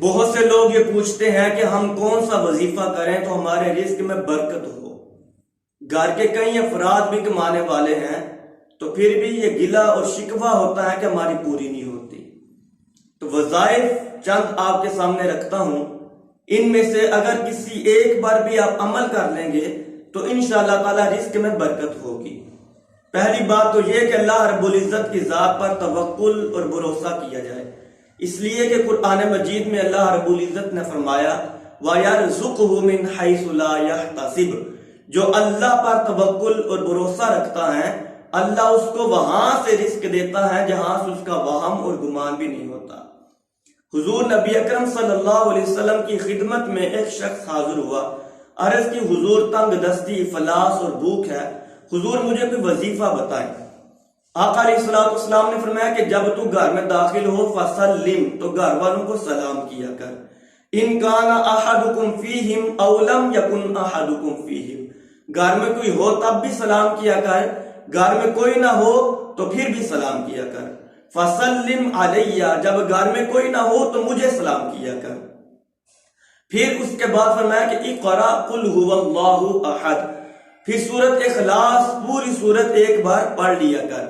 بہت سے لوگ یہ پوچھتے ہیں کہ ہم کون سا وظیفہ کریں تو ہمارے رزق میں برکت ہو۔ گھر کے کئی افراد بھی کمانے والے ہیں تو پھر بھی یہ گلہ اور شکوہ ہوتا ہے کہ ہماری پوری نہیں ہوتی۔ تو وظائف چند آپ کے سامنے رکھتا ہوں، ان میں سے اگر کسی ایک بار بھی آپ عمل کر لیں گے تو انشاءاللہ تعالی رزق میں برکت ہوگی۔ پہلی بات تو یہ کہ اللہ رب العزت کی ذات پر توکل اور بھروسہ کیا جائے، اس لیے کہ قرآن مجید میں اللہ رب العزت نے فرمایا وَيَرْزُقْهُ مِنْ حَيْثُ لَا يَحْتَسِبُ، جو اللہ پر توکل اور بھروسہ رکھتا ہے اللہ اس کو وہاں سے رزق دیتا ہے جہاں سے اس کا وہم اور گمان بھی نہیں ہوتا۔ حضور نبی اکرم صلی اللہ علیہ وسلم کی خدمت میں ایک شخص حاضر ہوا، عرض کی حضور تنگ دستی، افلاس اور بھوک ہے، حضور مجھے کوئی وظیفہ بتائیں۔ آقا علیہ السلام نے فرمایا کہ جب تو گھر میں داخل ہو فسلم، تو گھر والوں کو سلام کیا کر، ان کان احدکم فیہم او لم یکن احدکم فیہم، گھر میں کوئی ہو تب بھی سلام کیا کر، گھر میں کوئی نہ ہو تو پھر بھی سلام کیا کر۔ فسلم علیہ، جب گھر میں کوئی نہ ہو تو مجھے سلام کیا کر۔ پھر اس کے بعد فرمایا کہ اقرأ قل هو اللہ احد، پھر سورت اخلاص پوری سورت ایک بار پڑھ لیا کر۔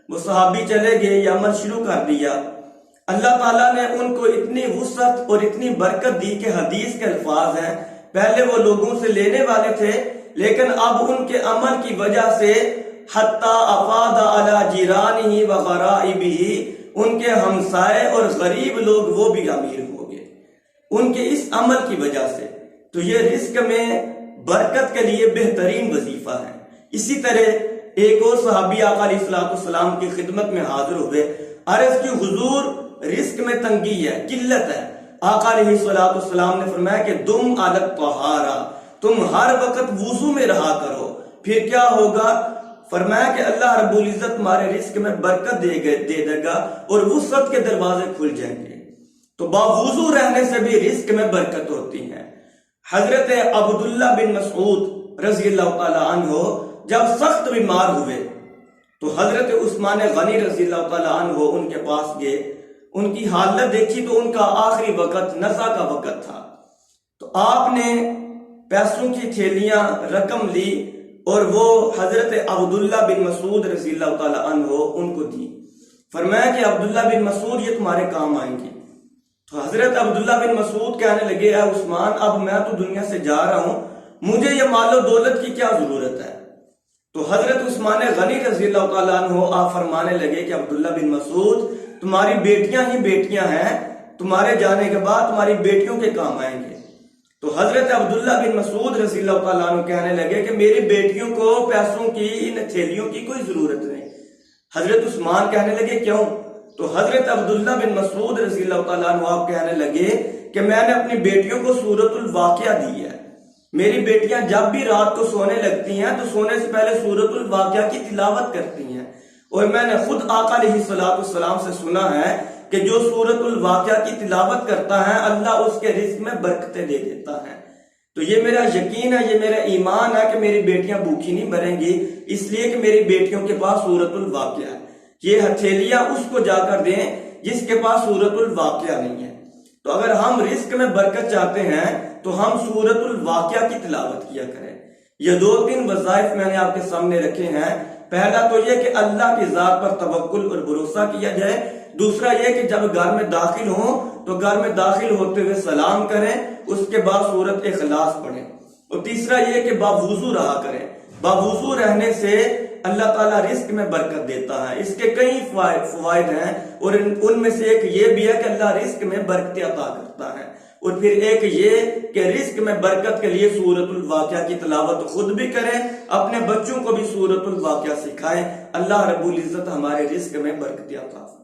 وہ صحابی چلے گئے، یہ عمل شروع کر دیا۔ اللہ تعالیٰ نے ان کو اتنی وسعت اور اتنی برکت دی کہ حدیث کے الفاظ ہیں، پہلے وہ لوگوں سے لینے والے تھے لیکن اب ان کے عمل کی وجہ سے حتی افاد علی جیرانہ و غرائبہ، ان کے ہمسائے اور غریب لوگ وہ بھی امیر ہو گئے ان کے اس عمل کی وجہ سے۔ تو یہ رزق میں برکت کے لیے بہترین وظیفہ ہے۔ اسی طرح ایک اور صحابی آقا علیہ السلام کی خدمت میں حاضر ہوئے، عرض کی حضور رزق میں تنگی ہے، قلت ہے۔ آقا علیہ السلام نے فرمایا کہ دم علی الطہارہ، تم ہر وقت وضو میں رہا کرو، پھر کیا ہوگا؟ فرمایا کہ اللہ رب العزت تمہارے رزق میں برکت دے دے گا اور وسعت کے دروازے کھل جائیں گے۔ تو باوضو رہنے سے بھی رزق میں برکت ہوتی ہے۔ حضرت عبداللہ بن مسعود رضی اللہ تعالی عنہ جب سخت بیمار ہوئے تو حضرت عثمان غنی رضی اللہ تعالی عنہ ان کے پاس گئے، ان کی حالت دیکھی تو ان کا آخری وقت نزع کا وقت تھا۔ تو آپ نے پیسوں کی تھیلیاں رقم لی اور وہ حضرت عبداللہ بن مسعود رضی اللہ تعالی عنہ ان کو دی۔ فرمایا کہ عبداللہ بن مسعود یہ تمہارے کام آئیں گی۔ تو حضرت عبداللہ بن مسعود کہنے لگے اے عثمان، اب میں تو دنیا سے جا رہا ہوں، مجھے یہ مال و دولت کی کیا ضرورت ہے؟ تو حضرت عثمان غنی رضی اللہ تعالیٰ عنہ آپ فرمانے لگے کہ عبداللہ بن مسعود تمہاری بیٹیاں ہی بیٹیاں ہیں، تمہارے جانے کے بعد تمہاری بیٹیوں کے کام آئیں گے۔ تو حضرت عبداللہ بن مسعود رضی اللہ تعالیٰ عنہ کہنے لگے کہ میری بیٹیوں کو پیسوں کی، ان تھیلیوں کی کوئی ضرورت نہیں۔ حضرت عثمان کہنے لگے کیوں؟ تو حضرت عبداللہ بن مسعود رضی اللہ تعالیٰ عنہ آپ کہنے لگے کہ میں نے اپنی بیٹیوں کو سورۃ الواقعہ دی ہے، میری بیٹیاں جب بھی رات کو سونے لگتی ہیں تو سونے سے پہلے سورۃ الواقعہ کی تلاوت کرتی ہیں، اور میں نے خود آقا علیہ السلام سے سنا ہے کہ جو سورۃ الواقعہ کی تلاوت کرتا ہے اللہ اس کے رزق میں برکتیں دے دیتا ہے۔ تو یہ میرا یقین ہے، یہ میرا ایمان ہے کہ میری بیٹیاں بھوکی نہیں مریں گی، اس لیے کہ میری بیٹیوں کے پاس سورۃ الواقعہ ہے۔ یہ ہتھیلیاں اس کو جا کر دیں جس کے پاس سورۃ الواقعہ نہیں ہے۔ تو اگر ہم رزق میں برکت چاہتے ہیں تو ہم سورۃ الواقعہ کی تلاوت کیا کریں۔ یہ 2-3 وظائف میں نے آپ کے سامنے رکھے ہیں۔ پہلا تو یہ کہ اللہ کی ذات پر توکل اور بھروسہ کیا جائے، دوسرا یہ کہ جب گھر میں داخل ہوں تو گھر میں داخل ہوتے ہوئے سلام کریں، اس کے بعد سورت اخلاص پڑھیں، اور تیسرا یہ کہ باوضو رہا کریں۔ باوضو رہنے سے اللہ تعالیٰ رزق میں برکت دیتا ہے۔ اس کے کئی فوائد ہیں اور ان میں سے ایک یہ بھی ہے کہ اللہ رزق میں برکت عطا کرتا ہے، اور پھر ایک یہ کہ رزق میں برکت کے لیے سورۃ الواقعہ کی تلاوت خود بھی کریں، اپنے بچوں کو بھی سورۃ الواقعہ سکھائیں۔ اللہ رب العزت ہمارے رزق میں برکت عطا فرمائے۔